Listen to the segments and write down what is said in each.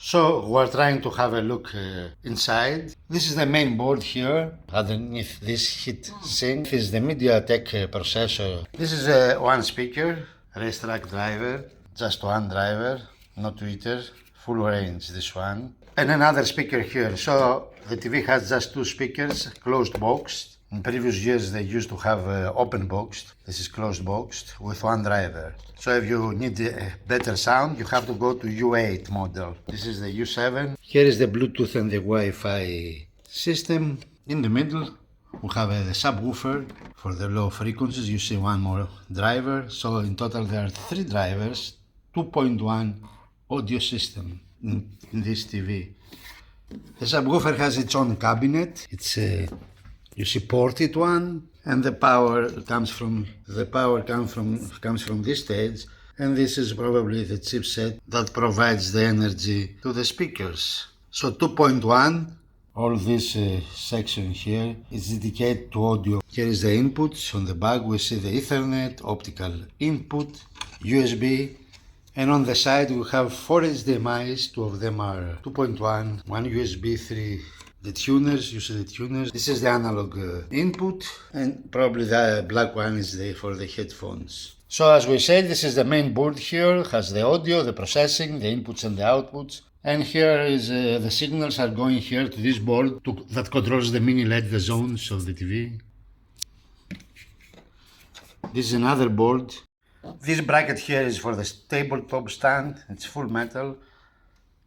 So we're trying to have a look inside. This is the main board here. Underneath this heat sink is the MediaTek processor. This is one speaker, racetrack driver, just one driver, no tweeter, full range this one. And another speaker here. So the TV has just two speakers, closed boxed. In previous years they used to have open boxed. This is closed boxed with one driver. So if you need better sound, you have to go to U8 model. This is the U7. Here is the Bluetooth and the Wi-Fi system. In the middle we have the subwoofer for the low frequencies. You see one more driver. So in total there are three drivers, 2.1 audio system in this TV. The subwoofer has its own cabinet. It's you see ported one, and the power comes from this stage, and this is probably the chipset that provides the energy to the speakers. So 2.1, all this section here is dedicated to audio. Here is the inputs. On the back we see the Ethernet, optical input, USB, and on the side we have 4 HDMIs. Two of them are 2.1, one USB 3. The tuners, you see the tuners. This is the analog input, and probably the black one is for the headphones. So as we said, this is the main board here. It has the audio, the processing, the inputs and the outputs. And here is the signals are going here to this board that controls the mini LED, the zones of the TV. This is another board. This bracket here is for the tabletop stand. It's full metal.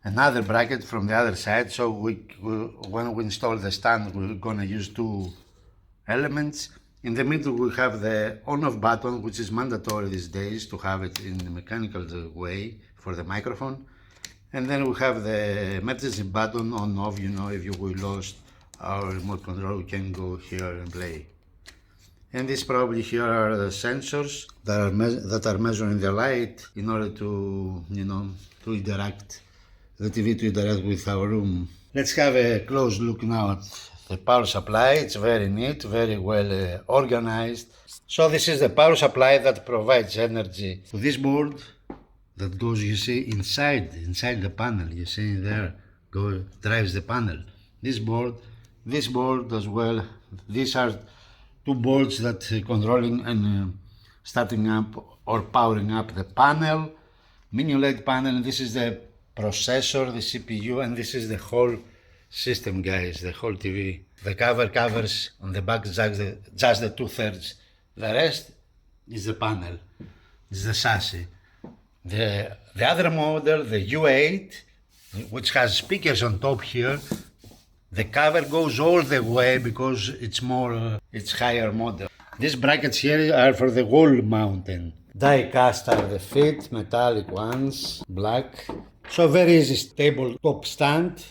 Another bracket from the other side, so when we install the stand, we're gonna use two elements. In the middle we have the on-off button, which is mandatory these days to have it in a mechanical way for the microphone. And then we have the emergency button on-off, you know, if we lost our remote control, we can go here and play. And this probably here are the sensors that are measuring the light in order to, you know, to interact. The TV to interact with our room. Let's have a close look now at the power supply. It's very neat, very well organized. So this is the power supply that provides energy to this board that goes, you see, inside the panel. You see there, drives the panel. This board as well. These are two boards that controlling and starting up or powering up the panel, mini LED panel. And this is the processor, the CPU, and this is the whole system, guys, the whole TV. The cover covers on the back just the 2/3. The rest is the panel, is the chassis. The other model, the U8, which has speakers on top here, the cover goes all the way because it's higher model. These brackets here are for the wall mounting. Die cast are the feet, metallic ones, black. So very easy tabletop stand.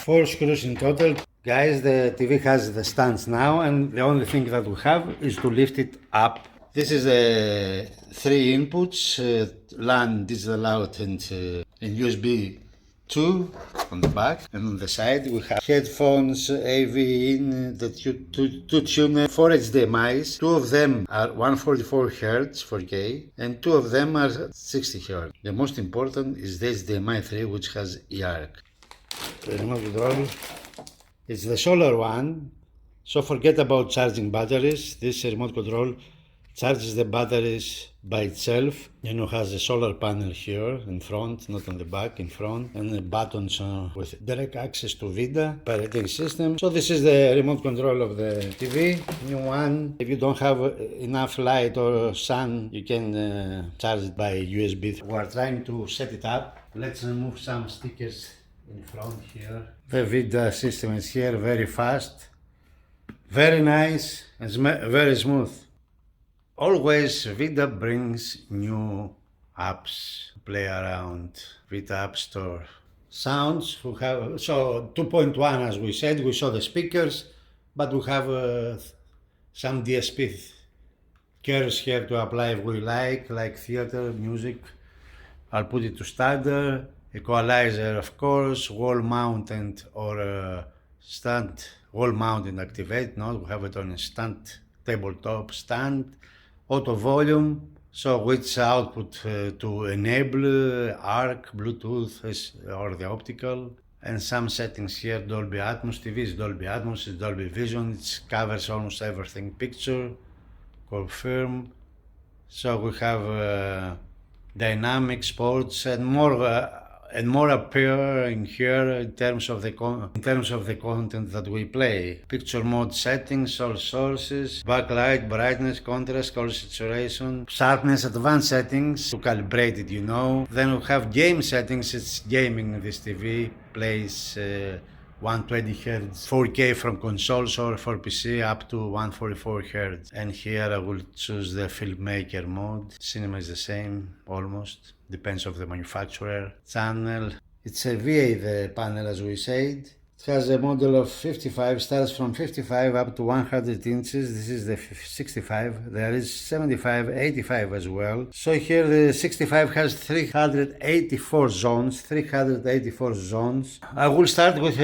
4 screws in total. Guys, the TV has the stands now, and the only thing that we have is to lift it up. This is the 3 inputs, LAN, digital out, and USB 2 on the back, and on the side we have headphones, AV in, the two tuners, 4 HDMIs. 2 of them are 144 Hz 4K, and 2 of them are 60 Hz. The most important is the HDMI 3, which has eARC. The remote control, it's the solar one, so forget about charging batteries. This remote control charges the batteries by itself. You know, has a solar panel here in front, not on the back, in front, and the buttons with direct access to VIDA operating system. So this is the remote control of the TV, new one. If you don't have enough light or sun, you can charge it by USB. We are trying to set it up. Let's remove some stickers in front here. The VIDA system is here, very fast, very nice, and very smooth. Always VIDA brings new apps to play around. VIDA App Store. Sounds, we have, so 2.1 as we said, we saw the speakers, but we have some DSP curves here to apply if we like theater, music. I'll put it to standard. Equalizer, of course, wall mounted or stand, wall mounted activate. No, we have it on a stand, tabletop stand. Auto volume, So which output to enable, ARC, Bluetooth or the optical, and some settings here. Dolby Atmos, TV is Dolby Atmos, it's Dolby Vision, it covers almost everything, picture, confirm. So we have dynamic, sports, and more appear in here in terms of the content that we play. Picture mode settings, all sources, backlight, brightness, contrast, color saturation, sharpness, advanced settings to calibrate it, you know. Then we have game settings. It's gaming. This TV plays 120 Hz 4K from consoles or for PC up to 144 Hz. And here I will choose the Filmmaker Mode. Cinema is the same, almost. Depends on the manufacturer. Channel. It's a VA, the panel, as we said. It has a model of 55, starts from 55 up to 100 inches. This is the 65. There is 75, 85 as well. So here the 65 has 384 zones. 384 zones. I will start with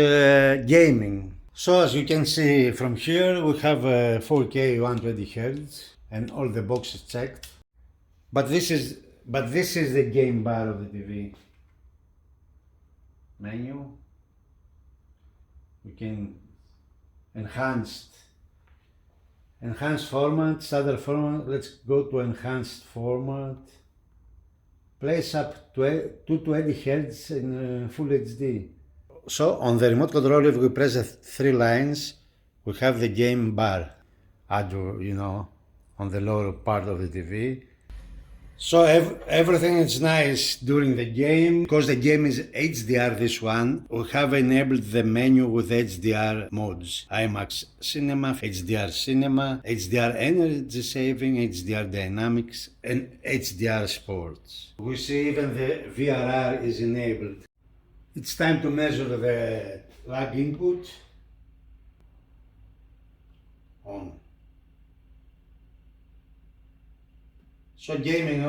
gaming. So as you can see from here, we have 4K 120 Hz and all the boxes checked. But this is the game bar of the TV. Menu. We can enhanced format, standard format. Let's go to enhanced format. Plays up to 220 Hz in full HD. So on the remote control, if we press the three lines, we have the game bar, you know, on the lower part of the TV. So everything is nice during the game. Because the game is HDR, this one, we have enabled the menu with HDR modes. IMAX Cinema, HDR Cinema, HDR Energy Saving, HDR Dynamics, and HDR Sports. We see even the VRR is enabled. It's time to measure the lag input. On. So gaming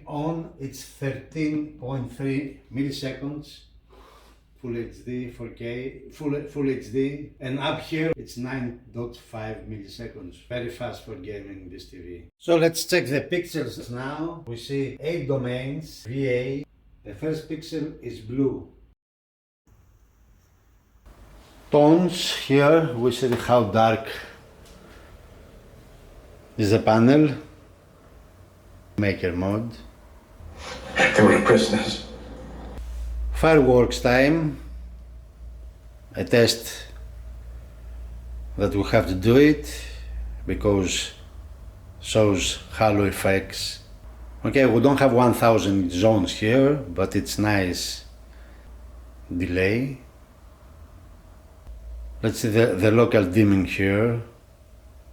on, it's 13.3 milliseconds, full HD, 4K, full HD, and up here it's 9.5 milliseconds, very fast for gaming this TV. So let's check the pixels now. We see 8 domains, VA. The first pixel is blue. Tones, here we see how dark is the panel. Maker mode. They were prisoners. Fireworks time. A test that we have to do it because shows halo effects. Okay, we don't have 1000 zones here, but it's nice delay. Let's see the local dimming here,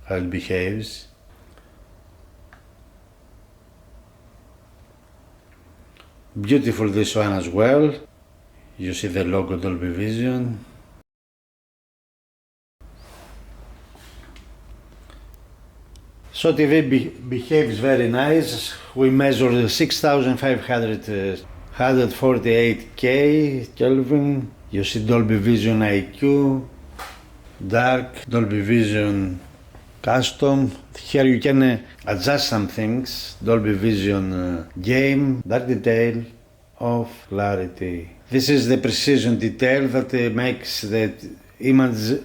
how it behaves. Beautiful this one as well. You see the logo Dolby Vision. So TV behaves very nice. We measure 6500 148K Kelvin. You see Dolby Vision IQ, dark, Dolby Vision custom. Here you can adjust some things. Dolby Vision game, dark detail, off, clarity. This is the precision detail that makes the image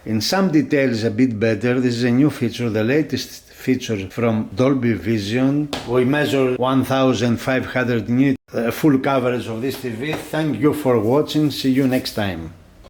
in some details a bit better. This is a new feature, the latest feature from Dolby Vision. We measure 1500 nits, full coverage of this TV. Thank you for watching. See you next time.